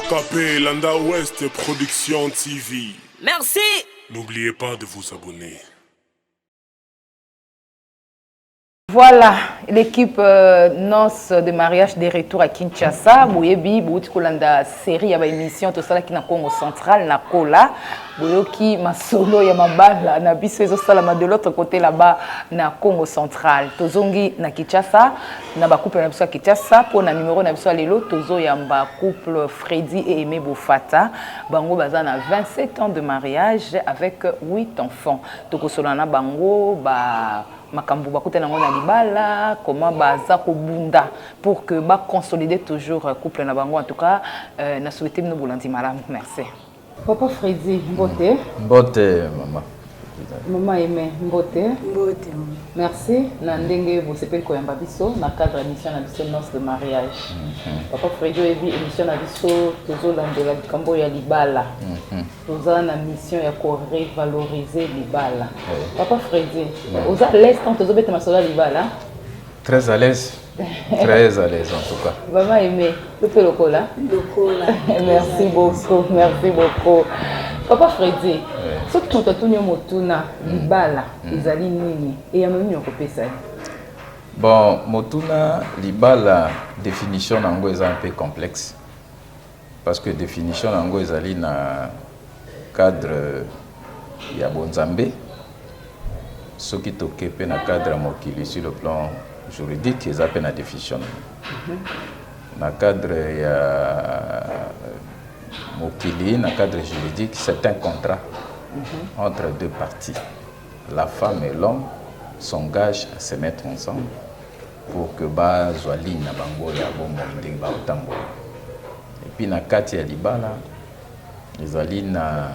Okapé, Landa Ouest Production TV. Merci. N'oubliez pas de vous abonner. Voilà, l'équipe noces de mariage de retour à Kinshasa. Boyebi, Bouti Kolanda série ya ba émission to sala ki na Congo central na Kola. Boyoki masolo ya mabala na biso ezo sala de l'autre côté là-bas na Congo central. Tozongi na Kinshasa, na ba couple na biso Kinshasa pour na numéro na biso lelo tozo yamba couple Freddy et Aimé Bofata. Bango baza na 27 ans de mariage avec 8 enfants. Toko solana bango ba makambo bakuta nango na libala comment baza ko bunda pour que ba consolider toujours couple na bango. En tout cas na souhaiter nous bolandi malam. Merci. Papa Freddy Mbote. Mbote maman. Maman Aimé Mbote. Mbote. Merci. Na ndenge vous sepel ko yamba biso na cadre émission na biso noces de mariage. Papa Freddy ebi émission na biso tozo landela kambo ya libala. Toza na mission ya ko revaloriser libala. Papa Freddy, oza à l'aise quand tozo bete masola libala? Très à l'aise. Très à l'aise en tout cas. Maman Aimé, le lokola. Lokola. Merci beaucoup, merci beaucoup. Papa Freddy, ce que tu as tout motuna libala, ezali nini et ya memi okopesa. Bon, motuna libala définition nango est un peu complexe parce que définition nango ezali na cadre ya bonzambe ce qui t'occupe na cadre mokili sur le plan juridique ils appellent la définition. Na cadre ya mokili na cadre juridique c'est un contrat entre deux parties. La femme et l'homme s'engagent à se mettre ensemble pour que ba zwali na bango ya bombo ndenge ba otambola. Et puis na kati ya libala ezali na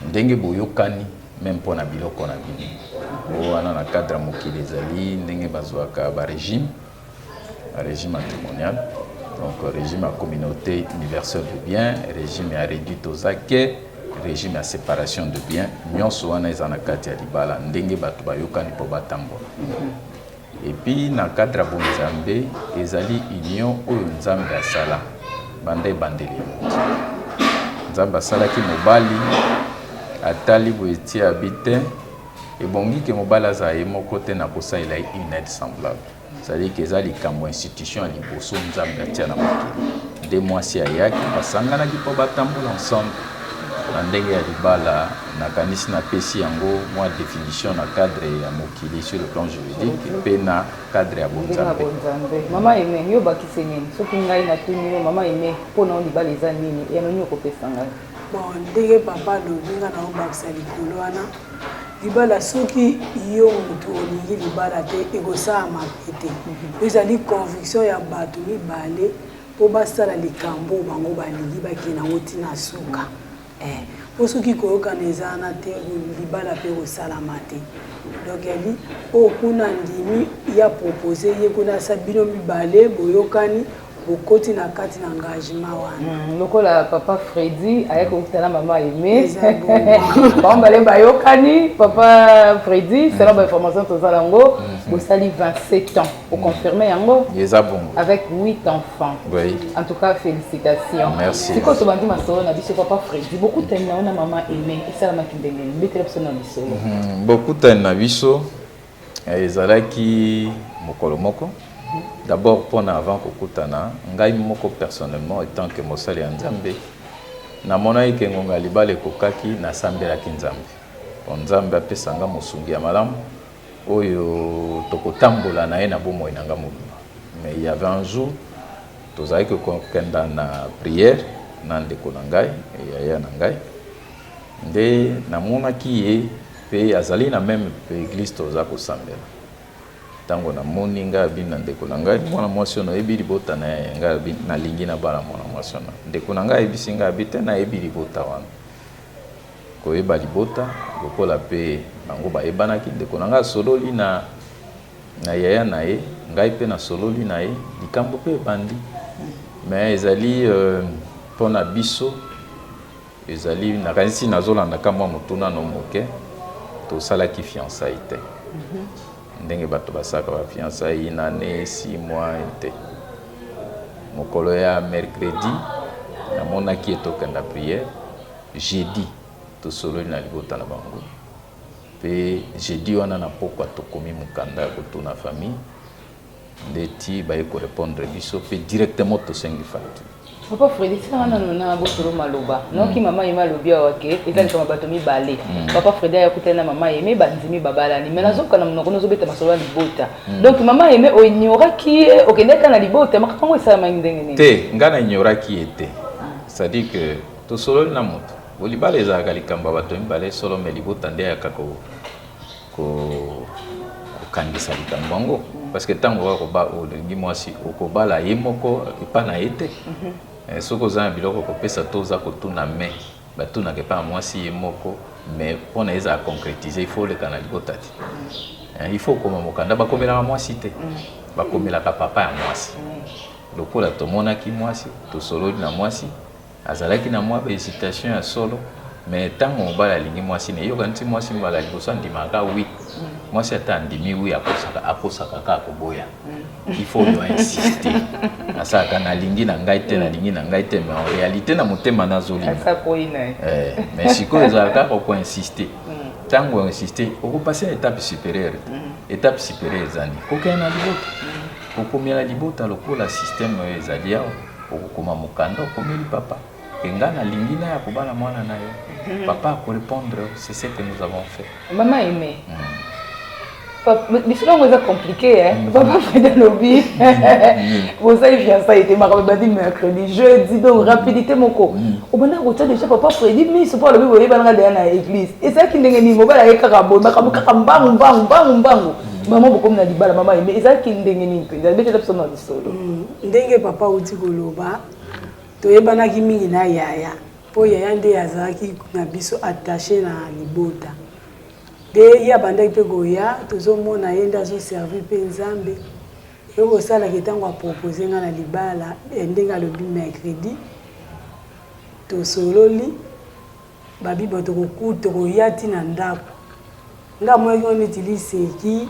ndenge boyokani même pour na biloko na bino. Wana na cadre mokili ezali ndenge bazwaka ba régime matrimonial. Donc régime à communauté universelle de biens, régime à réduit aux acquis, régime à séparation de biens. Nyonso wana ezana kati ya libala ndenge bato bayokani po batambola. Et puis na cadre bonzambe ezali union oyo nzambe asala bande bandeli moto. Nzambe asala ki mobali atali boeti habite et bongi ke mobali azaye moko te na kosalela une aide semblable. C'est-à-dire que ezali kambo institution ali boso nzambe atia na mokili. Deux mois si ayaki basangana ki po batambola ensemble. Na ndenge ya libala na kanisi na pesi yango moi définition na cadre ya mokili sur le plan juridique et na cadre ya bonzambe. Mama Aimé yo bakise nini soki ngai na tuni yo mama Aimé pona libala eza nini ya nini okopesa ngai. Bon ndenge papa lobinga na obakisa likolo wana libala soki yo mutu olingi libala te ekosala mapete ezali conviction ya bato mibale po basala likambo bango balingi bakende nango ntina suka. Po soki koyokana ezana te libala mpe kosalama te. Donc yali oyo kuna ndimi ya propose ye kuna asa bino mibale boyokani bokoti na kati na engagement wana. Lokola papa Freddy ayeko kutana mama Aimé. Bambale bayokani papa Freddy selon ba information tozala ngo bosali 27 ans. Pour confirmer yango avec 8 enfants. Oui. En tout cas félicitations. Merci. C'est quoi ce bandi masolo na biso papa Freddy beaucoup de na mama Aimé et ça la makindenge betela biso na biso. Beaucoup de na biso ezalaki mokolo moko. D'abord, avant kokutana, ngai moko personnellement, étant que mosali nzambe, na mona ike ngonga libale kokaki na sambela kinzambe. Nzambe apesanga mosungi ya malamu oyo tokotambola na ye na bomo inanga mobima. Mais il y avait un jour, tozali ko kenda na prière na ndeko na ngai, yaya na ngai. Nde na mona ki ye pe azali na même église toza ko sambela. Tango na moni nga bina ndeko na ngai mwana mwasi ono ebi libota na nga na lingi na bala mwana mwasi ono ndeko na ngai ebisi nga bite na ebi libota wana ko eba libota lokola pe bango ba ebanaki ndeko na ngai sololi na yaya na ye ngai pe na sololi na ye likambo pe bandi mais ezali pona biso ezali na kanisi nazolanda kamwa mutuna no moke to sala ki fiançailles te. Ndenge bato basaka ba fiançailles na ne 6 mois te. Mokolo ya mercredi namonaki etokenda prière jeudi tosololi na libota na bango pe jeudi wana na pokwa tokomi mokanda ya kotuna famille ndeti baye korépondre biso pe directement tosengi facture. Papa Freddy, c'est un nana bosolo maloba. Non qui maman yema lobia wake, ezali kama bato mibale. Papa Freddy ayakuta na mama yeme banzimi babala ni. Mais nazo kana mnoko nozo beta masolo libota. Donc maman yeme o ignora qui okendeka na libota makapango esa mandenge ni. Te ngana ignora qui était. C'est-à-dire que to solo na moto. Bolibala ezaka likamba bato mibale solo me libota nde yakako ko kangisa likambo ngo parce que tango wa ko ba o ngi mwasi okobala yemoko ipana ete. Soko za biloko ko pesa toza ko tuna me batuna ke pa mwasi yemoko mais pour na eza concrétiser il faut le canal botati. Il faut comme mokanda ba komela mwasi te. Ba komela ka papa ya mwasi. Lokola to mona ki mwasi to solo na mwasi azalaki na mwa ba hésitation ya solo mais tango mobala lingi mwasi ne yoka nti mwasi mbala liboso ndimaka oui. Mwasi ata ndimi oui akosaka ka koboya. Il faut lui insister. Asa kana lingi na ngai te na lingi na ngai te mais en réalité na motema nazoli. Asa koina. Mais siko ezalaka ko insister. Tango insister, on passer à l'étape supérieure. Étape supérieure zani. Kokena libota. Kokomela libota lokola système ezalia okoma mokanda okomeli papa. Engana lingina ya kubala mwana nayo. Papa pour répondre, c'est ce que nous avons fait. Maman aimé. Mais c'est pas compliqué, hein. Papa fait des lobbies. Vous avez fait ça, il était marqué mercredi, jeudi, donc rapidité mon co. Au moment où tu as déjà papa Freddy, mais c'est pas le bébé qui va dans l'église. Et c'est qui n'est ni mauvais avec carabo, mais comme bang. Maman beaucoup na libala maman mais c'est qui n'est ni peu. Il a déjà besoin de solo. Ndenge papa uti koloba, to yebana ki mingi na yaya. Po yaya nde azaki na biso attaché na libota. De ya banda pe goya tozomona yenda zo servir pe nzambe yoko sala ketango a proposer nga na libala ndenga lobi mercredi to sololi babi boto kokuto koyati na ndako nga moyo ngoni tiliseki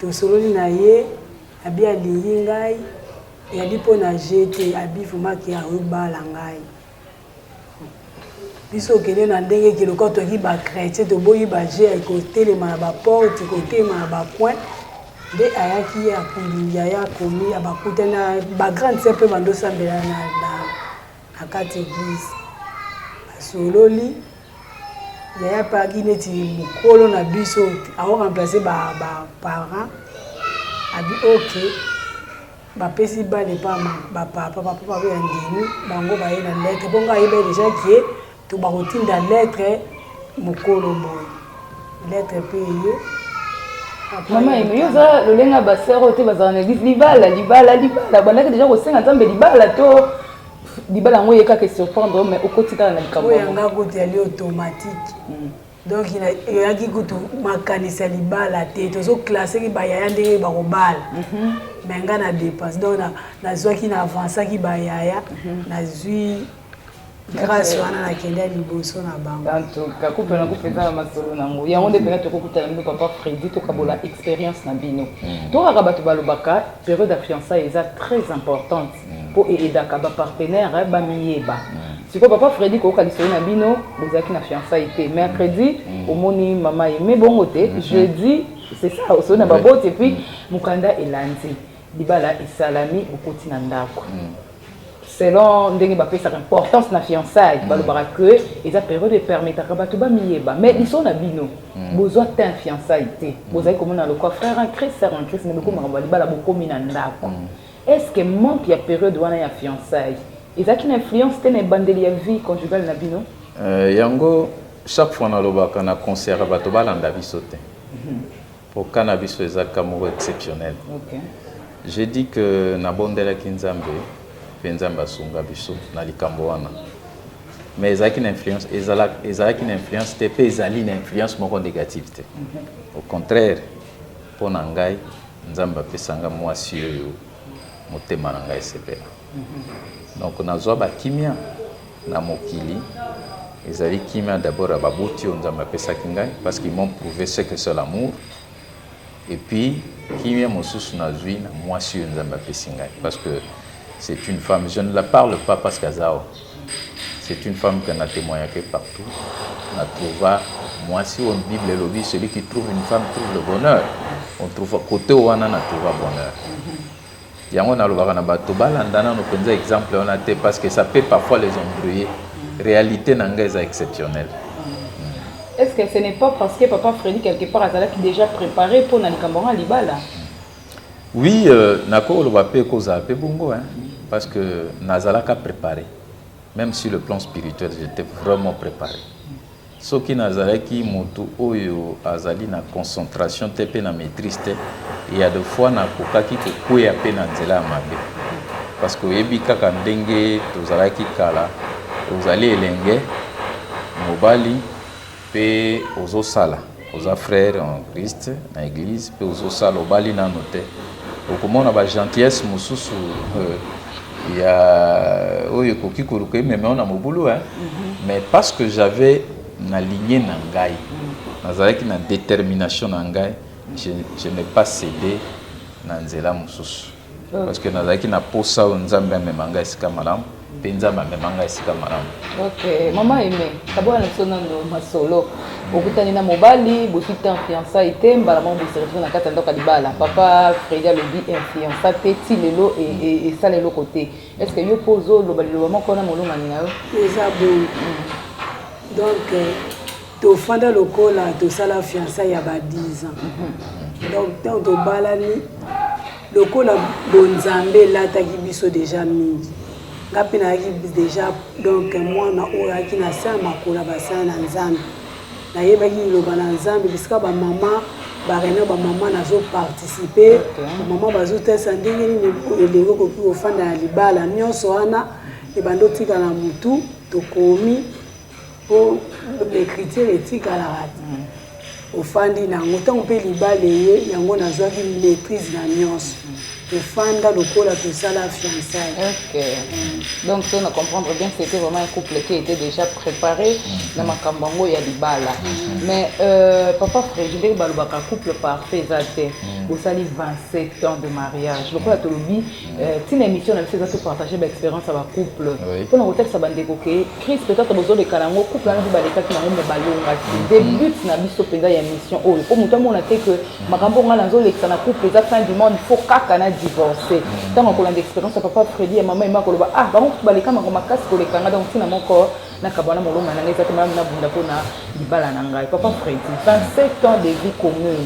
to sololi na ye abi alingi ngai ya dipo na jete abi fumaki ya rubala ngai biso kene na ndenge kiloko to ki ba chrétien to boyi ba je côté le ma ba porte côté ma ba point de ayaki ya kumbia ya komi abakuta na ba grande sœur pe bando sambela na kati église basololi ya pa kineti mukolo na biso aho remplacer ba parents abi OK ba pesi ba le pa ba papa ya ndini bango ba yena lettre bonga yebe déjà qui est tout baroutine dans lettre mukolo boy lettre payé maman il yo za le lenga ba sœur ote bazana libala bana déjà ko senga nzambe libala to libala ngoye ka que surprendre mais au quotidien na likambo yanga ko teli automatique donc il y a qui ko makanisa libala te to so classer ki ba yaya ndenge ba ko bala mais nga na dépasse donc na zwa ki na avancer ki ba yaya na zui grâce wana na kende liboso na bango en tout cas coupe na coupe za masolo nango yango nde pena to kokutana mbi papa Freddy to kabola expérience na bino to akabato balobaka période de fiançailles est très importante pour aider ba partenaire ba miyeba si papa Freddy ko kalisoni na bino bozaki na fiançailles te mercredi omoni mama yeme bongo te jeudi c'est ça aussi na babote et puis mukanda elandi libala esalami okoti na ndako selon ndenge bapesa importance na fiançailles balobaka que eza période epermetaka bato bamiyeba mais liso na bino bozwa te fiançailles te bozali komona lokwa frère en Christ sœur en Christ mais bokomaka balibala bokomi na ndako est-ce que manque ya période wana ya fiançailles ezalaki na influence te na ebandeli ya vie conjugale na bino yango chaque fois nalobaka na concert bato balanda biso te po kana biso ezalaka moko exceptionnel j'ai dit que nabondelaki nzambe mpe nzambe asunga biso na likambo wana mais ezalaki na influence te mpe ezali na influence moko négative te au contraire mpo na ngai nzambe apesanga mwasi oyo motema na ngai esepela donc nazwa bakimia na mokili ezali kimia d'abord ya babuti oyo nzambe apesaki ngai parce qu'ils m'ont prouvé ce que c'est l'amour et puis kimia mosusu nazwi na mwasi oyo nzambe apesi ngai parce que c'est une femme, je ne la parle pas parce qu'elle c'est une femme qu'on a témoigné partout. On a trouvé, moi si on Bible le lobby, celui qui trouve une femme trouve le bonheur. On trouve côté où on a trouvé bonheur. Yango na lobaka na bato balandana no penza exemple on a été parce que ça peut parfois les embrouiller. Réalité nangaise exceptionnelle. Est-ce que ce n'est pas parce que papa Freddy quelque part a déjà préparé pour Nalikambora Libala? Oui, nako le wape koza pe bongo hein, parce que nazalaka préparé. Même sur le plan spirituel, j'étais vraiment préparé. Ce qui nazalaki motu oyo azali na concentration te pe na maîtrise te, il y a des fois na kokaki ko kuya pe na nzela mabe. Parce que yebi kaka ndenge tozalaki kala, ozali elenge mobali pe ozo sala, oza frère en Christ na église pe ozo sala obali na note. Okomona ba gentillesse mususu il y a oyo koki kuruke mais on a mobulu hein. Mais parce que j'avais na lignée na ngai, nazalaki na détermination na ngai, je n'ai pas cédé na nzela mususu. Parce que nazalaki na posa nzambe amemanga esika malamu pe nzambe amemanga esika malamu. Ok, maman aimé kabona sona no masolo okutani na mobali bosita fiançailles te mbala mo biservice na kata ndoka libala papa Freddy lobi fiança te ti lelo et ça lelo côté est-ce que yo pozo lo bali lo moko na molonga ni na yo eza bon donc to fanda lokola to sala fiançailles ya ba 10 ans donc tant to balani lokola bonzambe lataki biso déjà mingi ngapi na yaki déjà donc moi na oya ki na sa makola basana na nzambe na yebaki loba na nzambe bisika ba mama ba rena ba mama nazo participer mama bazo tesa ndenge ni elengo ko ki ofanda ya libala nyonso wana e bando tika na mutu to komi po l'écriture etika la rati ofandi na ngotango pe libala ye yango nazaki maîtrise na nyonso fanda lokola tout ça la fiançailles. Ok. Donc on a comprendre bien que c'était vraiment un couple qui était déjà préparé dans ma kambango ya libala. Mais papa Freddy dès balobaka couple parfait zaté. Vous sali 27 ans de mariage. Lokola to lobi une émission na fait ça partager l'expérience avec couple. Pour le texte ça bande que Chris peut-être besoin de kalango couple na baleka ki na ngombe balonga. Début na biso penza ya émission oh pour mutu mona te que makambo ngala nzo lekana couple za fin du monde faut kakana divorcé. Tant qu'on a d'expérience, papa Freddy et maman et maman ah bah on va les camarades ma casse pour les camarades donc si na mon corps na kabana molo mana ngeza te même na bunda pona libala na ngai papa Freddy 27 ans de vie commune.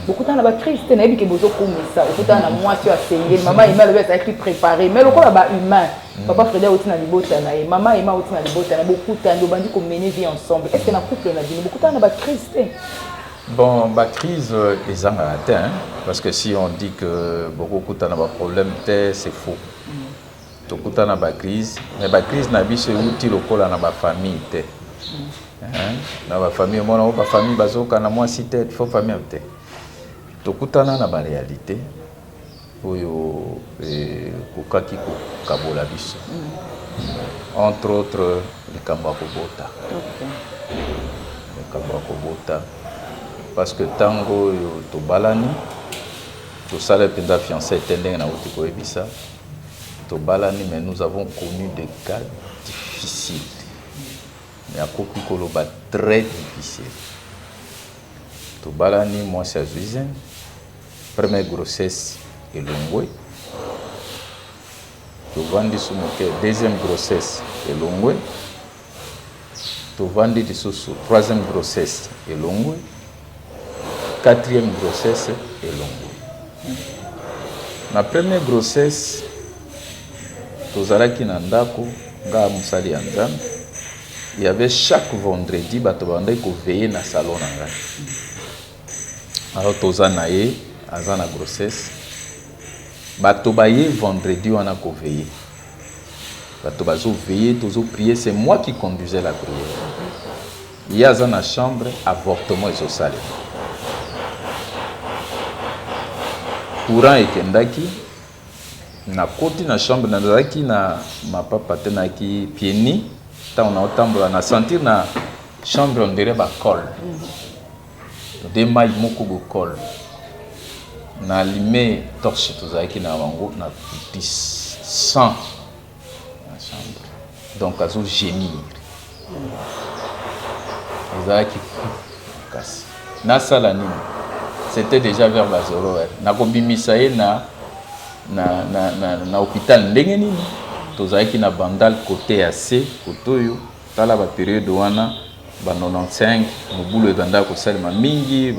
Beaucoup de temps là-bas triste na ebi ke bozo comme ça beaucoup de temps na moi tu as saigné maman et maman le être écrit préparé mais le corps là-bas humain papa Freddy aussi na libota na et maman et maman aussi na libota na beaucoup de temps de bandi comme mener vie ensemble est-ce que na couple na vie beaucoup de temps là-bas triste. Bon, la crise est en atteint, parce que si on dit que beaucoup de problèmes, c'est faux. Tout le temps, crise, mais la crise n'a pas outil local dans la famille. Dans la famille, moi, la famille, bazoka na moi cité, il faut famille. Tout le temps, dans la réalité, entre autres, les Kambakobota. Les Kambakobota. Parce que tango to balani to sala penda fiancé tendeng na utiko ebisa to balani mais nous avons connu des cas difficiles mais à kopi koloba très difficile to balani moi c'est Zuizen première grossesse et longwe to vandi sumoke deuxième grossesse et longwe to vandi disusu troisième grossesse et longwe quatrième grossesse et longue. Ma première grossesse, tozalaki na ndako nga musali ya nzambe. Il y avait chaque vendredi bato bandai ko veiller na salon na ngai. Alors tozana ye azana grossesse. Bato baye vendredi wana ko veiller. Bato bazo veiller, tozo prier, c'est moi qui conduisais la prière. Il y a dans la chambre avortement et social. Courant ekendaki na koti na chambre na zaki na mapapa tenaki pieni ta on a otambola na sentir na chambre on dirait ba col de mai moko go col na limé torche to zaki na wango na 10 100 na chambre donc azo gémir ezalaki kasi nasala nini c'était déjà vers la 0 heure nakobimisa ye na hôpital ndenge nini tozalaki na bandal côté ya C côté oyo tala ba période wana ba 95 mobulu ebanda kosalema mingi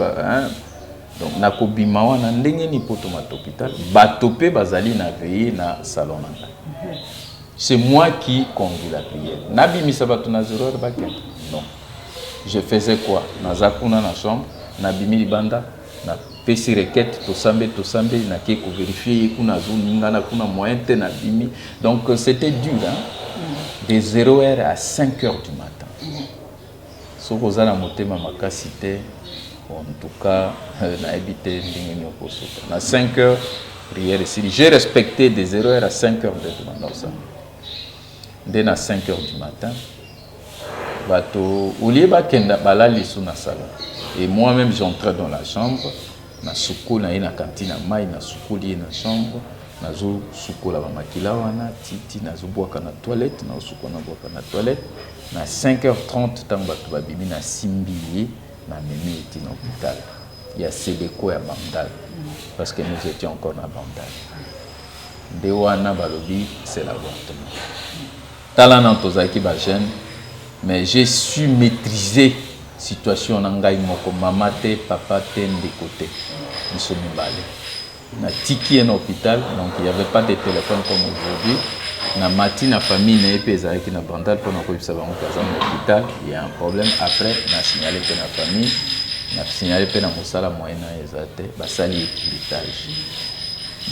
donc nakobima wana ndenge nini po tomata hôpital bato pe bazali na veiller na salon nanga. C'est moi qui conduis la prière. Nabimisa bato na 0 heure bakende. Non. Je faisais quoi? Nazakuna na chambre, nabimi libanda, na pesi requête, tosambe, na keko vérifier kuna zuninga na kuna moyen te nabimi. Donc c'était dur hein. De 0 heure à 5 heures du matin. Soko za na motema makasi te. En tout cas, na habité ndenge nyokosota. Na 5 heures prière ici. J'ai respecté de 0 heure à 5 heures de matin. Dès à 5 heures du matin, bato ulieba kenda balali sous na salon. Et moi-même j'entrais dans la chambre, na suko na ina cantine mai na sukuli na chambre, na zo suko la makila wana titi na zo boaka na toilette, na suko na boaka na toilette. Na 5h30 tant bato babimi na simbi na memi eti na hôpital. Il y a Sédéco ya Bandal parce que nous étions encore na Bandal. De wana balobi c'est l'avortement. Talana tozaki ba jeune mais j'ai su maîtriser situation na ngai moko mama te papa te de côté nous sommes balés na tiki en hôpital donc il y avait pas de téléphone comme aujourd'hui na mati na famille na epeza ki na Bandal pour na ko bisa bango kaza na hôpital il y a un problème après na signaler que na famille na signaler pe na mosala moyen na ezate basali équilibrage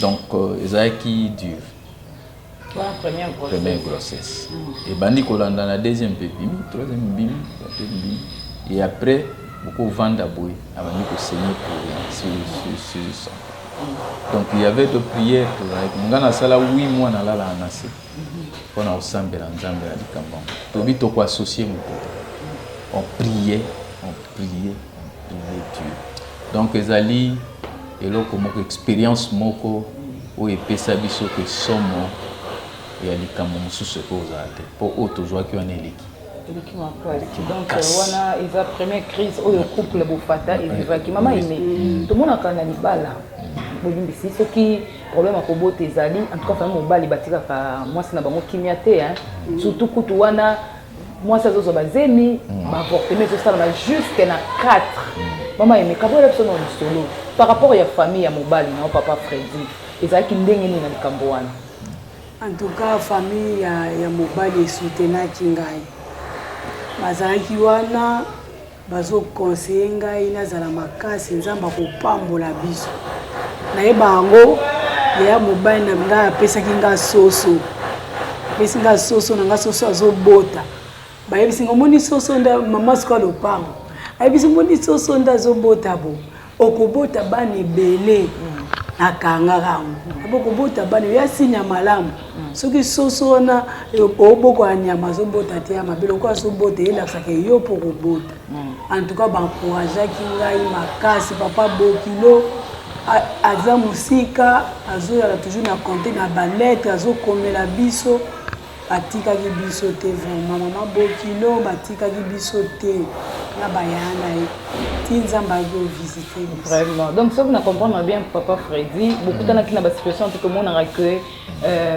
donc ezaki dur. Première grossesse. Et bandi kolanda la deuxième bébé, troisième bébé, et après beaucoup vendre à bouille, avant de saigner sur ça. Donc il y avait de prières que ngana sala 8 mois na la anase. Pour na osambela nzambe ya likambo. Tobi to ko associer mon côté. On priait Dieu. Donc ezali eloko moko expérience moko o epesa biso que somo et alikambo mususu kozate pour auto joie qui en eleki donc wana eza première crise oyo couple bofata evivaki mama ime tomonaka na libala bolimbisi soki problème akobota ezali en tout cas famille mobali batikaka mwasi na bango kimia te surtout kutu wana mwasi azozwa bazemi baavortement ezosalama jusque na 4 mama ime kabola biso na lisolo par rapport ya famille ya mobali na papa Freddy ezalaki ndenge nini na likambo wana? En tout cas, famille ya mobali soutenaki ngai. Bazalaki wana bazo conseiller ngai nazala makasi nzamba kopambola biso. Nayeba yango ya mobali na ngai apesaki ngai soso. Pesi ngai soso na ngai soso azobota. Bayebisi ngomoni soso nda mama siko lopango. Ayebisi ngomoni soso nda azobota bo. Okobota bani belé. Nakanga rango aboko bota bani ya sinya malamu soki soso na oboko anyama zo bota te mabelo kwa so bota ela sake yo poko bota en tout cas bancourage ki ngai makasi papa Bokilo aza musika azoya toujours na compter na ba lettre azo komela biso batika ki biso te vraiment mama Bokilo batika ki biso te na bayana tinzamba go visiter vraiment donc ça vous na comprendre bien papa Freddy beaucoup tana ki na ba situation tout le monde a que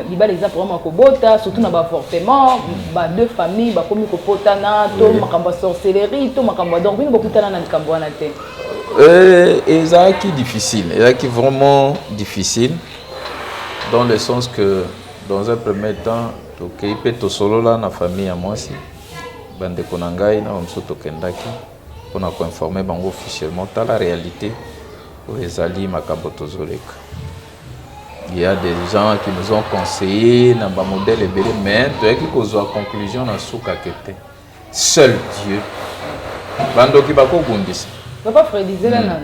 libala exemple vraiment kobota surtout na ba avortement ba deux familles ba komi kopotana to makambo sorcellerie to makambo donc bino beaucoup tana na likambo wana te ezaki difficile ezaki vraiment difficile dans le sens que dans un premier temps tokei pe to solo la na famille ya mwasi bande konangai na mso tokendaki pour nous informer bango officiellement dans la réalité pour les alliés makambo tozoleka. Il y a des gens qui nous ont conseillé dans ba modèle ebele mais tu as qui kozwa conclusion na suka kete seul Dieu bando ki bako gundisa papa Freddy zela na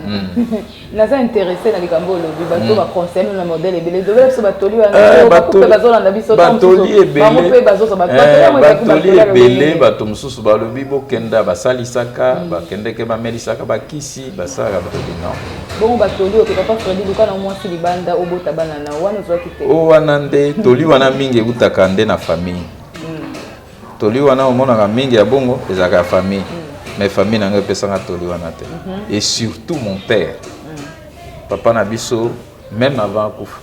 naza intéressé na likambo lobi bato ba conseiller na modèle ebele devait so batoli wana bato bazola na biso batoli ebele bazo so batoli ebele bato mususu balobi bokenda basalisaka bakendeke bamelisaka bakisi basaka batolina bon batoli oke papa Freddy luka na mwasi libanda obota bana na wana zo kite o wana nde toli wana mingi utaka nde na famille toli wana omonaka mingi ya bongo ezaka famille mais famille nanga pesanga toli wana te et surtout mon père papa na biso même avant kufa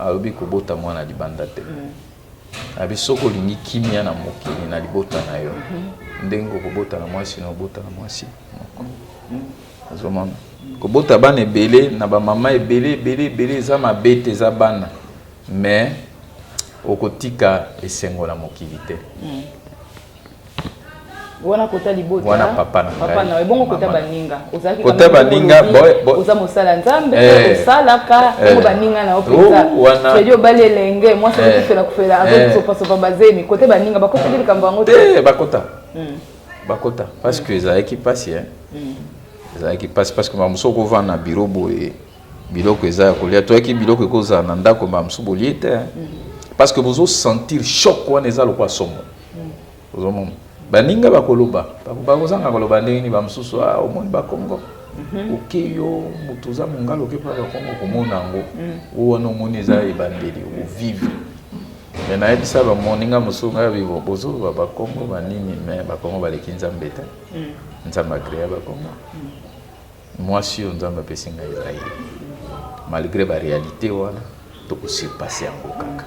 alobi kobota mwana libanda te abiso ko lingi kimia na mokili na libota na yo ndengo kobota na mwasi na obota na mwasi azomana kobota bana ebele na ba mama ebele za mabete za bana mais okotika esengo na mokili te wana kota libota wana papa na bongo kota baninga ozaki kota baninga oza mosala nzambe osalaka ngo baninga na opeza cyo balelenge moi c'est que kufela avec sopa bazemi kota baninga bakota likambo ngo te bakota parce que ça qui passe ça qui passe parce que mamuso ko vana na bureau boye biloko eza kolia to ki biloko ko za na ndako mamuso bolie te parce que vous sentir choc wana eza lokwa somo ozomona baninga bakoloba bakozanga koloba ndeni bamususu omoni bakongo okeyo mutuza mungalo ke pa bakongo komona ngo wana omoni eza ebandeli o vivre mais na ebisa ba moninga musunga bibo bozo bakongo banini mais bakongo baleki nzambe te nzambe créer bakongo moi si nzambe pesinga Israël malgré la réalité wana to surpasser en kaka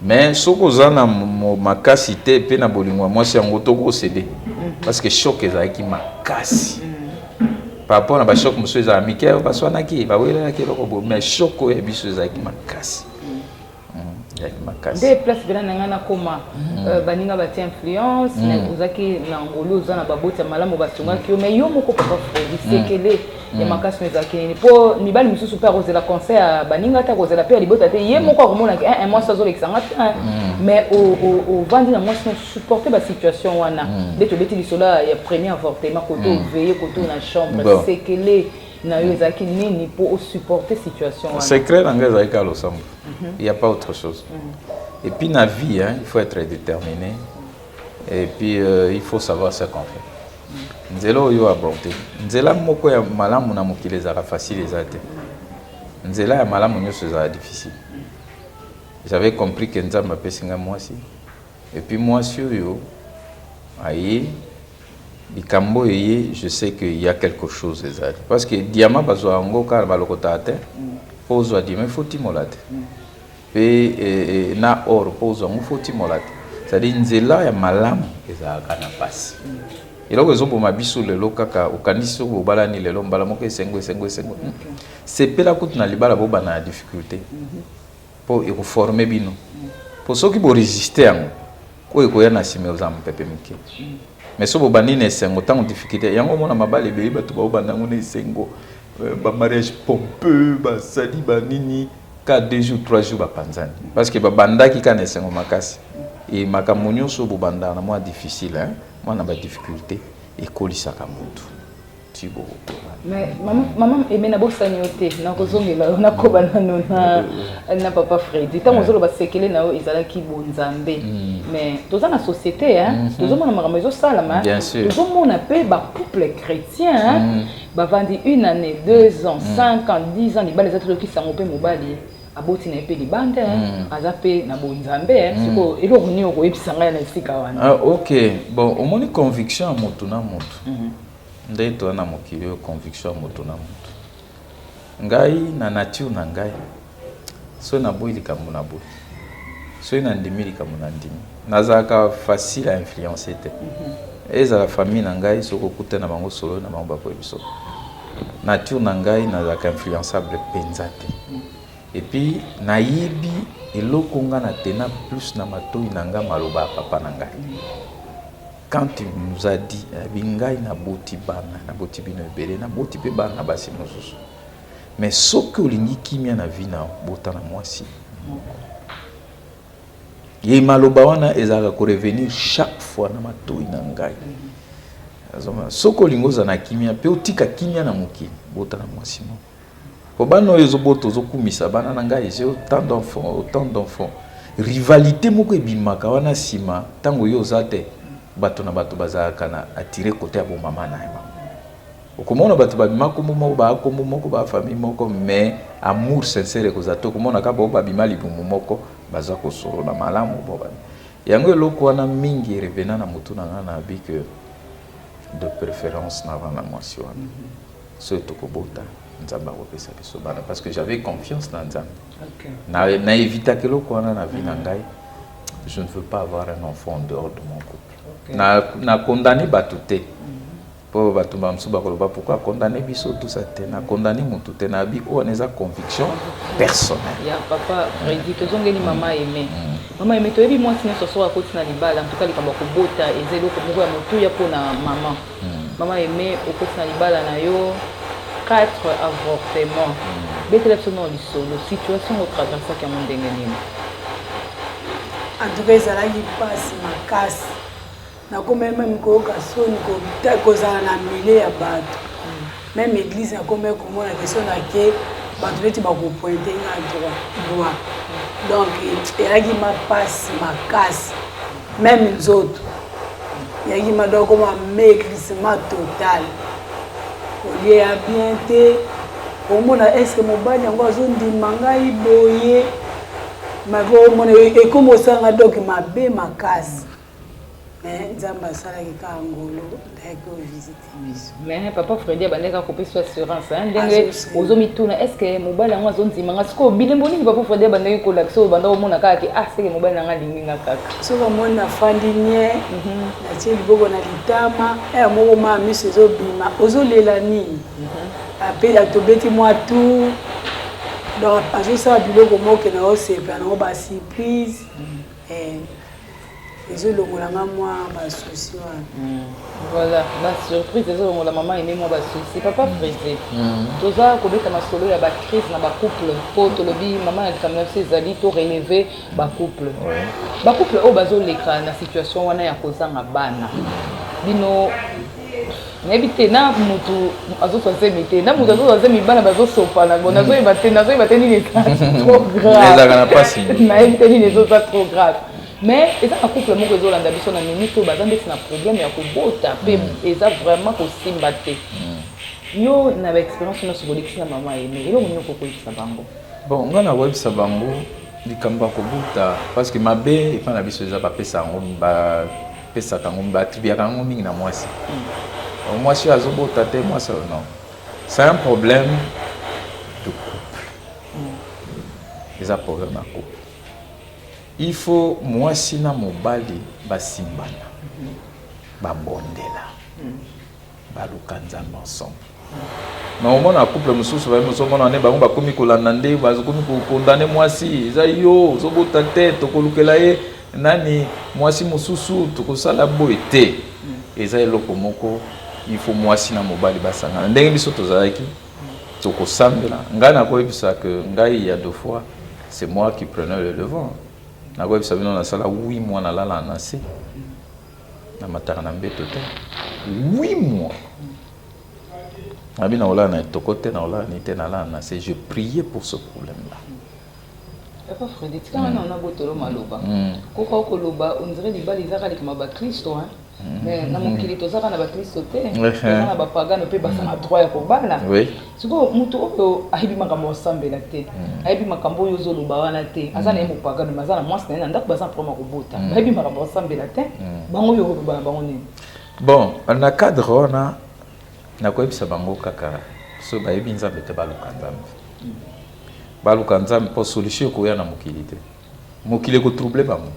mais soko zana makasi te pe na bolingwa moi si yango to ko céder parce que choc ezaki makasi par rapport na ba choc monsieur za amike parce wana ki ba wela ki loko mais choc e biso ezaki makasi des places bela nangana koma baninga bati influence ozaki na ngolo za na babota malamu batunga ki mais yo moko papa sekele ya makasi ezaki ni po ni bali misusu pa kozela concert baninga ta kozela pe libota te ye moko komona un mois sazo l'exanga mais au vandi na moi supporter ba situation wana de to beti lisola ya premier avortement koto veiller koto na chambre sekele na yo ezaki nini pour supporter situation wana secret ngeza avec l'ensemble il y a pas autre chose et puis na vie il faut être déterminé et puis il faut savoir ce qu'on fait nzela yo aborder nzela moko ya malamu na mokile za facile ezate nzela ya malamu nyoso za difficile j'avais compris que nzamba pesinga mwasi et puis mwasi yo aye bikambo yeye je sais qu'il y a quelque chose ezate parce que diamant bazwa ngo kala balokota te pozwa diamant faut timolate pe na or pozwa ngo faut timolate c'est-à-dire nzela ya malamu ezaka na pasi iloko ezoboma biso lelo kaka okanisi obalani lelo mbala moko esengo sepela kutu na libala boba na difficulté po ekoformer bino po soki bo résister yango ko ekoya na sime oza mpepe mike mais so bobani na esengo tango difficulté yango mona mabale be bato babanda ngo na esengo ba mariage pompeux ba sali ba nini ka 2 jours 3 jours ba panzani parce que babandaki kana esengo makasi et makamunyo so bobanda na moi difficile moi na ba difficulté et kolisa ka mutu tibo mais maman emena bosani yote na kozongela na kobana na papa Freddy tango zolo basekele na yo ezalaki bonzambe mais toza na société tozomona makambo ezo salama tozomona pe ba couple chrétien bavandi 1 année 2 ans 5 ans 10 ans libala ezatu lokisango pe mobali aboti na pe libanda aza pe na bonzambe siko eloko ni okoyebisanga na esika wana OK bon omoni conviction ya motu na motu ndeto na mokili conviction ya motu na motu ngai na nature na ngai so na boyi likambo na boyi so na ndimi likambo na ndimi nazaka facile à influencer te ezala famille na ngai soko kuta na bango solo na bango bakoyebiso nature na ngai nazaka influençable penza te et puis nayebi eloko nga na tena plus na matoi na nga maloba papa na ngai quand il nous a dit bingai na boti bana na boti bino ebele na boti pe bana basi mosusu mais soki olingi kimia na vie na bota na mwasi ye maloba wana ezaka ko revenir chaque fois na matoi na ngai azoma soki olingi oza na kimia pe otika kimia na mokili bota na mwasi mo po bana oyo ezoboto ozokumisa bana na ngai j'ai autant d'enfants rivalité moko ebimaka wana sima tango yo oza te bato na bato bazaka na attirer côté ya bo mama na yeba okomona bato babima kombo moko ba kombo moko ba famille moko mais amour sincère ko zato komona ka bo babima libumu moko baza ko solo na malamu bo ba yango eloko wana mingi revenant na mutu na nga na bi que de préférence na vana mwasi wana so tokobota nzamba kopesa biso bana parce que j'avais confiance dans nzamba na évita que eloko wana na vie na ngai je ne veux pas avoir un enfant en dehors de mon couple na condamné bato te po bato bamsu bakoloba pourquoi condamner biso tout ça te na condamner mutu te na bi o neza conviction personnelle ya papa Freddy tozongeli mama aimé toyebi mwasi nyonso so akoti na libala en tout cas likambo kobota eza eloko moko ya motuya mpona mama aimé okoti na libala na yo 4 avortements betela biso na lisolo situation otraversaki yango ndenge nini en tout cas ezalaki mpasi makasi nakoma meme koyoka soni kozala na mile ya bato meme église nakoma komona question nake bato neti bakopointe nga droit donc eyaki mapasi makasi meme nzoto eyaki madokoma maigrissement total olie ya bien te omona estce mobali yango azondima ngai boye makomona ekomi osanga doki mabe makasi nzambe asalaki kaka ngolo ndayaki ovisite biso mais papa Freddy abandeki akopesa assurance ndenge ozomituna est ce que mobali yango azondimanga sikoyo bilembo nini papa Freddy abandeki kolakisa oyo banda omona kaka ke seke mobali nanga alinginga kaka soki omoni nafandi nie natie liboko na litama moko maa miso ezobima ozolela nini ape tobeti mwa tour donc azosala biloko moke na osepa nango basurprise ezolongolanga mwa basusi wana voilà basurprise ezolongola mama aimé mwa basusi papa Freddy toza kobeta masolo ya bacrise na bacouple mpo tolobi mama ya likambo na biso ezali to releve bacouple oyo bazoleka na situation wana ya kozanga bana bino nayebi te na mutu azoswazemi te na mutu azoswazemi bana bazosopana bo nazoyeba te nini eza trop grave nayebi te nini ezoza trop grave mais eza na couple moko ezolanda biso na minute oyo baza ndeti na problème ya kobota mpe eza vraiment kosimba te yo na baexpérience nyonso kolekisi na mama aimé eloko nini okokoyebisa bango bon nga na koyebisa bango likambo ya kobota parce que mabe epa na biso eza bapesaka yango batribiaka yango mingi na mwasi mwasi oyo azobota te mwasi oyo non c'est un problème de couple eza problème ya couple il faut mwasi na mobali basimbana babondela baluka nzambe ensemble mais omona couple mosusu bazomona ne bango bakomi kolanda nde bazokomi kokondane mwasi eza yo ozobota te tokolukela ye nani mwasi mosusu tokosala boye te eza eloko moko il faut mwasi na mobali basangana ndenge biso tozalaki tokosambela ngai nakoyebisa que ngai il y a 2 fois c'est moi qui prenais le devant nakoyebisa bino nasala 8 mois nalala na se na mataka na mbeto te 8 mois abina olala na toko te na olala ni te nalala na se je priais pour ce problème là papa Freddy tika wana ona botolo maloba koko koloba on dirait libali ezaka likama ba Kristo mais na mokili tozaka na ba Kristo te na ba pagano pe basa na droit ya kobala siko mutu oyo ayibi makambo osambela te ayibi makambo oyo zoloba wana te azana yemo pagano mazana mwasi na ndako basa problème kobota ayibi makambo osambela te bango yo koloba na bango nini bon na cadre wana na koyebisa bango kaka so bayibi nzambe te baluka nzambe po solution koya na mokili te mokili ko troubler bango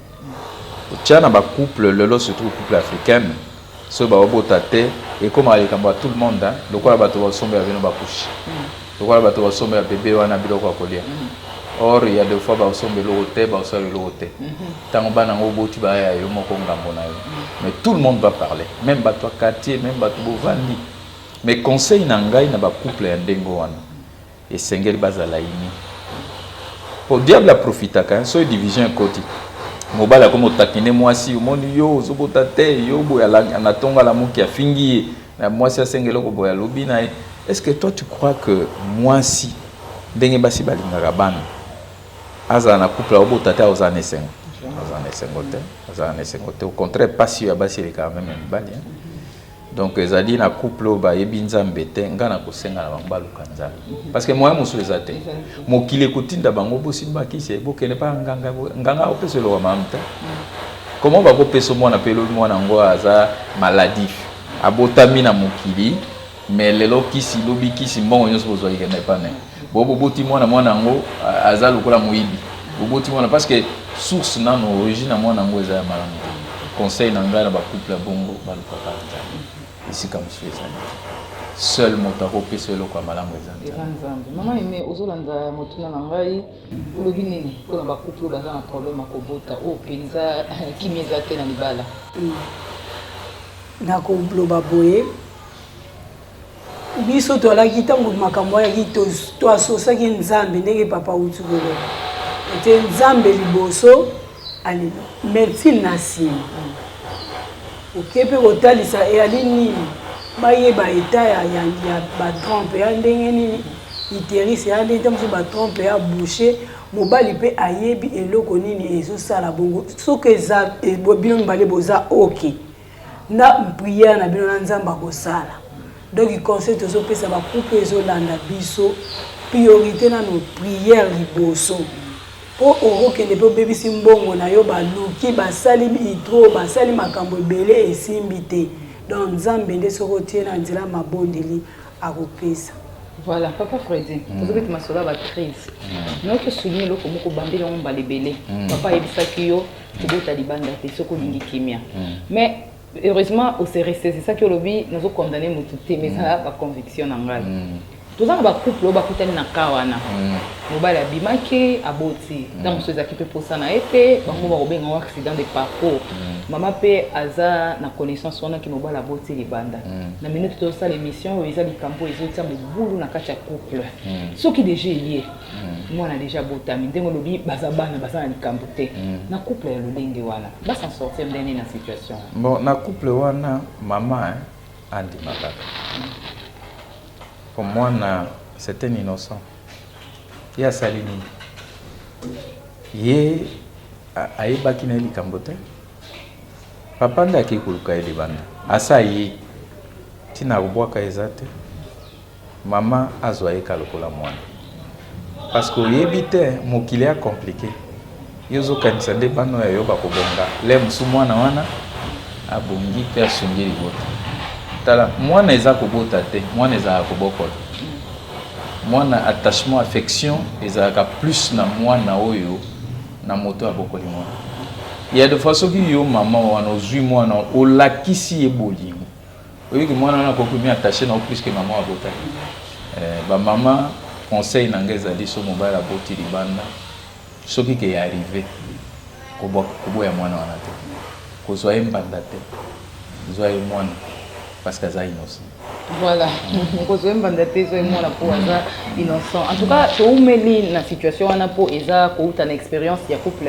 tiana ba couple lelo surtout couple africain so ba obota te et comme alikambo à tout le monde lokola bato basombe ya bino bakushi lokola bato basombe ya bébé wana biloko akolia or il y a des fois ba osombe lo te ba osombe lo te tango bana ngo boti ba ya yo moko ngambo na yo mais tout le monde va parler même bato quartier même bato bovandi mais conseil na ngai na ba couple ya ndengo wana et sengeli bazala ini pour diable a profita quand so division côté mobala comme otakine mwasi omoni yo ozobota te yo boya na tonga la muki afingi na mwasi asengelo ko boya lobi na est-ce que toi tu crois que mwasi ndenge basi balingaka bana aza na couple obota te aza na sengo au contraire pas si ya basi les quand même bali donc ezali na couple ba yebi nzambe te ngana kosenga na bango lukanza parce que moi musu ezate mokile kotinda bango bosimba kisi bokene pa nganga opeselo wa mamta comment va kopesa mwana pelo mwana ngo aza maladif abotami na mokili mais lelo kisi lobi kisi mbongo nyonso bozwa ikenda epane bobo boti mwana ngo aza lokola moyibi boboti mwana parce que source nano origine mwana ngo eza ya malamu conseil na ngai na ba couple bongo baluka kanza ici comme je fais ça seul moto akopesa eloko ya malamu eza nzambe mama ime ozolanda motuna na ngai olobi nini mpona bakuple baza na problème akobota oyo mpenza kimi eza te na libala nakoloba boye biso tolaki ntango makambo ayaki toasosaki nzambe ndenge papa uti koloba ete nzambe liboso alelo médecine na nsima oke mpe kotalisa eyali nini bayeba eta ya batrompe ya ndenge nini iteris ya ndenge mosusu batrompe ya boucher mobali mpe ayebi eloko nini ezosala bongo soki eza bino mibale boza oke na priere na bino na nzambe akosala donc conseil tozopesa bakupe ezolanda biso priorité nano priere liboso po okokende mpe obebisi mbongo na yo baluki basali itro basali makambo ebele esimbi te donc nzambe nde soki otie na nzela mabondeli akopesa. Voilà, papa Freddy, vous avez dit ma crise. Nous que souligner le comme bambé on va les belé. Papa est ça qui yo, tu dois talibanda te soko lingi kimia. Mais heureusement au c'est resté c'est ça que lobby nous avons condamné mututé mais ça pas conviction ngai. Tous les couple ba kutani na kawana. Mobile abimaki aboti. Donc ceux qui peut pour ça na été, bango ba obenga un accident de parcours. Maman pe aza na connaissance wana ki mobile aboti libanda. Na minute to ça l'émission ils a li campo ils ont mo boulou na kacha couple. Ceux qui déjà lié. Moi on a déjà botami ndengo lobi bazabana bazana li campo te. Na couple ya lolenge wana. Ba s'en sortir ndene na situation. Bon na couple wana maman andi makaka. Pour moi, c'est un innocent. Il y a Salini. Il a eu Bakina li Kambote. Papa n'a qui kuluka eli banda. Asa yi. Tina uboa kaizate. Maman azwa eka lokola mwana. Parce que yebite mokili a compliqué. Yozo kanisa de bano ya yoba kobonga. Le musu mwana wana abongi pe asungi libota. Tala mwana eza kobota te mwana eza kobokola mwana attachement affection ezalaka plus na mwana oyo na moto abokoli mwana ya de façon ki yo maman wana ozwi mwana olakisi ebolingo oyiki mwana wana kokomi attaché na plus que maman abotaki ba maman conseil na ngai ezali so mobile aboti libanda soki ke ya arrivé koboya mwana wana te kozwa ye mbanda te zwa ye mwana parce que ça innocent. Voilà, nous avons mandaté sur moi pour ça innocent. En tout cas, tu as eu la situation on a pour Eza, pour une expérience, il y a couple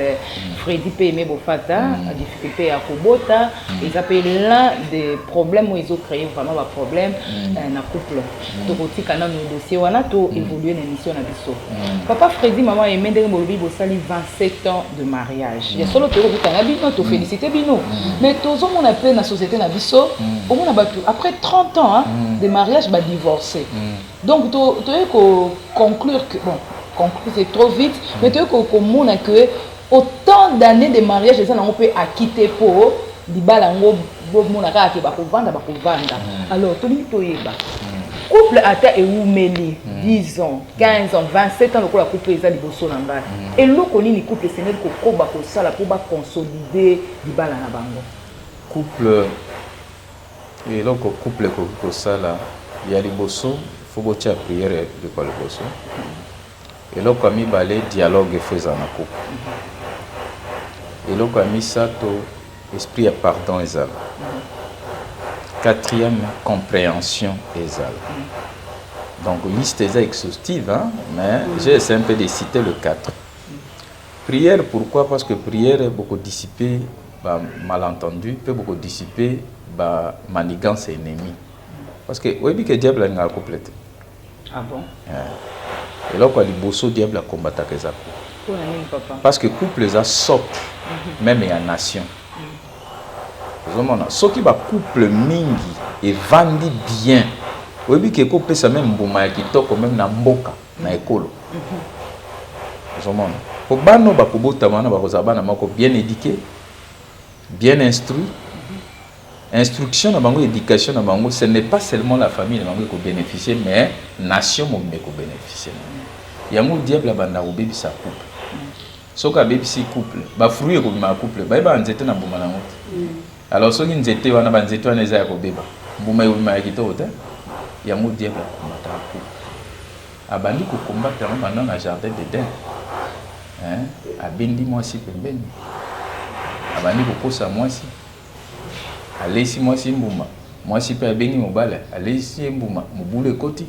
Freddy P aimé Bofata, la difficulté à Kubota, ils appellent l'un des problèmes où ils ont créé vraiment un problème dans couple. Donc aussi quand nos dossiers on a tout évolué dans l'émission na biso. Papa Freddy, maman aimé de Molobi Bosali 27 ans de mariage. Il y a solo théorie bino, tu félicité bino. Mais tous on a plein la société na biso, au moins après 30 ans hein, de mariage va divorcer. Donc tu as conclure que bon, conclure c'est trop vite, mais tu as que autant d'années de mariage les gens on peut acquitter pour dibalango monaka ke ba ko vanda. Alors tu dis toyeba. Couple ata et oumeli 10 ans, 15 ans, 27 ans le couple eza liboso na ngai. Et loko nini couple senel ko koba ko sala pour ba consolider dibala na bango. Couple et donc couple ko sala ya liboso faut botia prière de quoi liboso. Et loko ami balé dialogue faisant na couple. Et loko ami sato esprit à pardon ezala. Quatrième, compréhension ezala. Donc liste est exhaustive hein, mais j'ai essayé un peu de citer le 4. Prière pourquoi? Parce que prière est beaucoup dissiper bah, malentendu, peut beaucoup dissiper bah, manigance et ennemi. Parce que oui que diable a complété. Ah bon? Et là quoi liboso diable a combattu les couple. Parce que couple les a sortent même en nation. Ce qui va couple mingi et vandi bien. Oui que couple ça même mbuma qui toque même na mboka na ekolo. Pour bano ba kubota mana ba kozabana mako bien éduqué. bien instruit. Instruction, éducation, ce n'est pas seulement la famille qui bénéficie, mais la nation qui bénéficie. Il y a un diable qui a bébé sa couple. Si vous avez un couple, vous fruit comme un couple, vous avez un zété dans le alors si vous avez un zété, vous avez un zété dans le bébé. Vous avez un zété dans le il y a un diable qui a un couple. Abandi ko combattre dans le jardin d'Éden. Abendi moi si pembeni. Abandi ko kosa moi si. Alesi moi si mbuma. Moi si pe abengi mobala. Alesi mbuma mobule koti.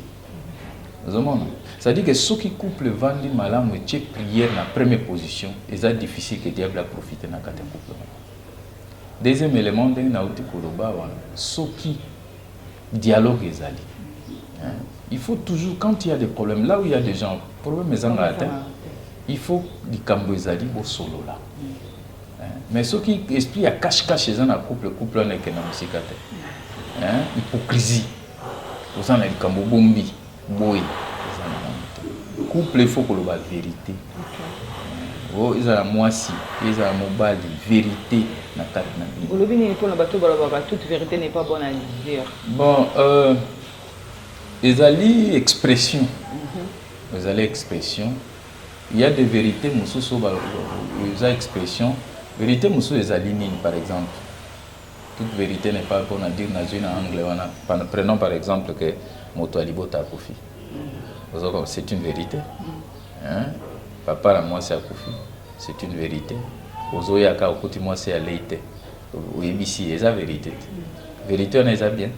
C'est-à-dire que ceux qui couple vendent malamu et prière na première position, c'est difficile que diable a profité na kata couple. Deuxième élément de na uti koloba wana. Ceux qui dialogue ezali. Il faut toujours, quand il y a des problèmes, là où il y a des gens, problèmes il faut du cambouezali au solo là. Mais ceux qui expliquent à cache-cache dans un couple on est que dans le hypocrisie. Vous en avez du cambou-bombi, boy. Couple, il faut que la vérité. Oh, ils ont la moissi, ils ont la mobile, vérité. Toute vérité n'est pas bonne à dire. Bon, les alliés expression. Les alliés expression. Il y a des vérités, les expression. Vérité, les alliés, par exemple. Toute vérité n'est pas bonne à dire dans une angle. Prenons par exemple que Moto Alibo Takofi. C'est une vérité. Papa, la moi, c'est Akofi. C'est une vérité. Ozoyaka, Okoti, moi, c'est Aleite. OEBC, c'est la vérité. Vérité, on est bien.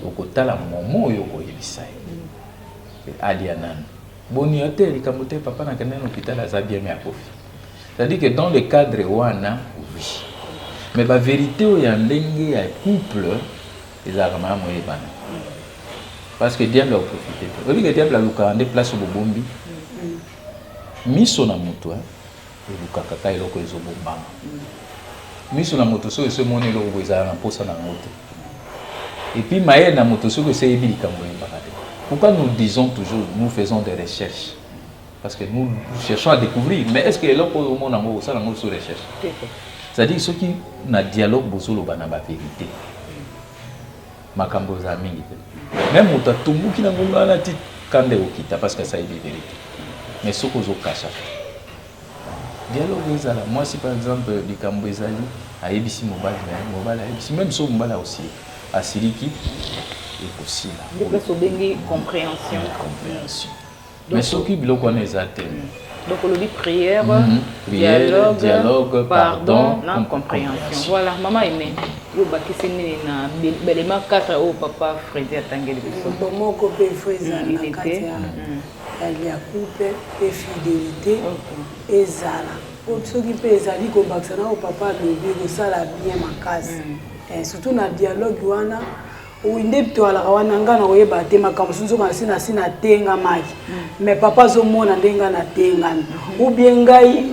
Okotala momo yoko yebisai alianan boni hotel ikamote papa na kana hôpital azabia me akofi. C'est-à-dire que dans le cadre wana oui, mais la vérité o ya ndenge ya couple ezakama moyebana parce que diable a profité. Obi que diable a lukande place bobombi miso na moto e lukaka eloko ezobombama miso na moto so ese moni eloko ezala na posa na ngote. Et puis, pourquoi nous disons toujours, nous faisons des recherches? Parce que nous cherchons à découvrir. Mais est-ce que l'autre monde a ça sur recherche? C'est-à-dire ceux qui ont un dialogue, ils ont la vérité. Même tout le monde qui n'a pas dit quand parce que ça est la vérité. Mais ceux qui ont caché. Dialogue, moi, si par exemple, du Cambouezali, à ABC Mobile, même sur Mobile aussi. À Siliki est possible. Compréhension. Mais ce qui bloque on est atteint. Donc on dit prière, dialogue, pardon, non compréhension. Voilà, maman aimée. Yo bakisi nini na belema 4 au papa Freddy atangeli biso. Bon ko pe Freddy na kati ya couple et fidélité ezala. Pour ceux qui pe ezali ko bakisana au papa lobi ko sala bien makasi. Surtout dans le dialogue, où il est tout à la wana ngana oyeba te makambo sunzo masina sina tenga maki mais papa zo mona ndenga na tenga ou bien ngai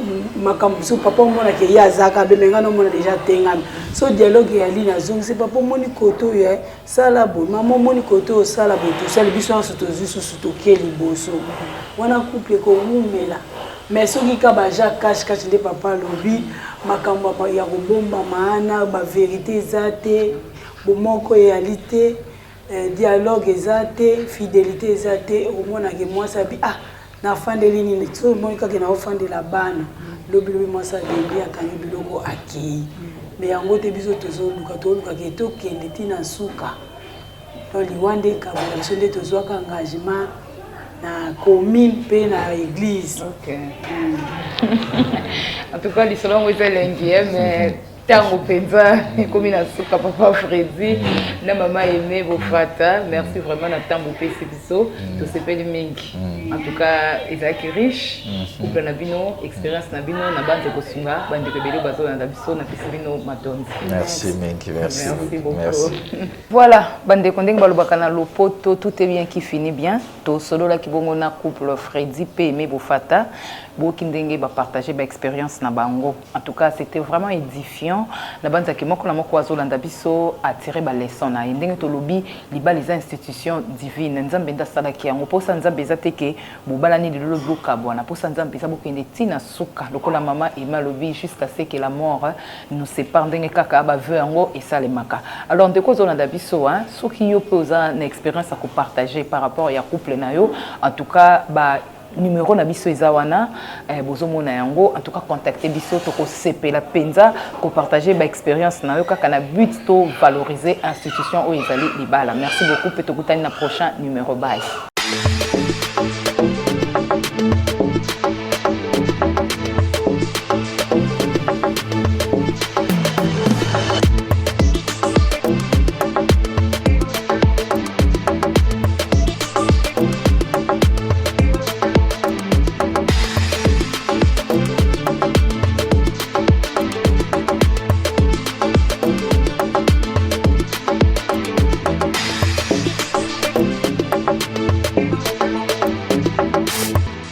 makambo so papa mona ke ya zaka be ngana mona déjà tenga so dialogue ya lina zong c'est papa moni koto ya sala bo maman moni koto sala bo to sala biso surtout surtout keli boso wana couple ko mumela mais so ki ka ba ja cache de papa lobi makambo ya kobomba maana ba vérité zate bomoko réalité dialogue ezate fidélité ezate omona ke moi sabi na fandeli ni so monika ke na ofandela bana lobi moi sa debi akangi biloko akei mais yango te biso tozo luka ke to kende tina suka to liwande ka ba biso nde tozwaka engagement na commune pe na église. OK. En tout cas l'islam est l'envie mais tango penza comme na suka papa Freddy na maman aimée Bofata merci vraiment na tango pesi biso to sepeli mingi en tout cas ezaki riche couple na bino expérience na bino na bande ko sunga bande ko belo bazo na biso na pesi bino matonzi. Merci mingi, merci beaucoup. Merci. Voilà bande ko ndenge balobaka na lopoto tout est bien qui finit bien to solo la ki bongo na couple Freddy pe aimé Bofata bo ki ndenge ba partager ba expérience na bango en tout cas c'était vraiment édifiant. institution na banzaki moko na moko azolanda biso attirer ba leçon na ndenge to lobi liba les institutions divines nzambe nda salaki yango posa nzambe ezateke bobalani lelo bloka bwana posa nzambe za bokende tina suka lokola mama Emma lobi jusqu'à ce que la mort nous sépare ndenge kaka ba veut yango esalemaka. Alors ndeko zolanda biso hein soki yo posa na expérience à ko partager par rapport ya couple na yo en tout cas ba numéro na biso ezawana bozomona yango en tout cas contacter biso to ko sepela penza ko partager ba expérience na yo kaka na but to valoriser institution o ezali libala. Merci beaucoup pe to kutani na prochain numéro bye.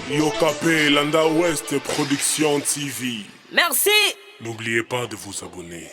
Yokapé, Landa Ouest Production TV. Merci. N'oubliez pas de vous abonner.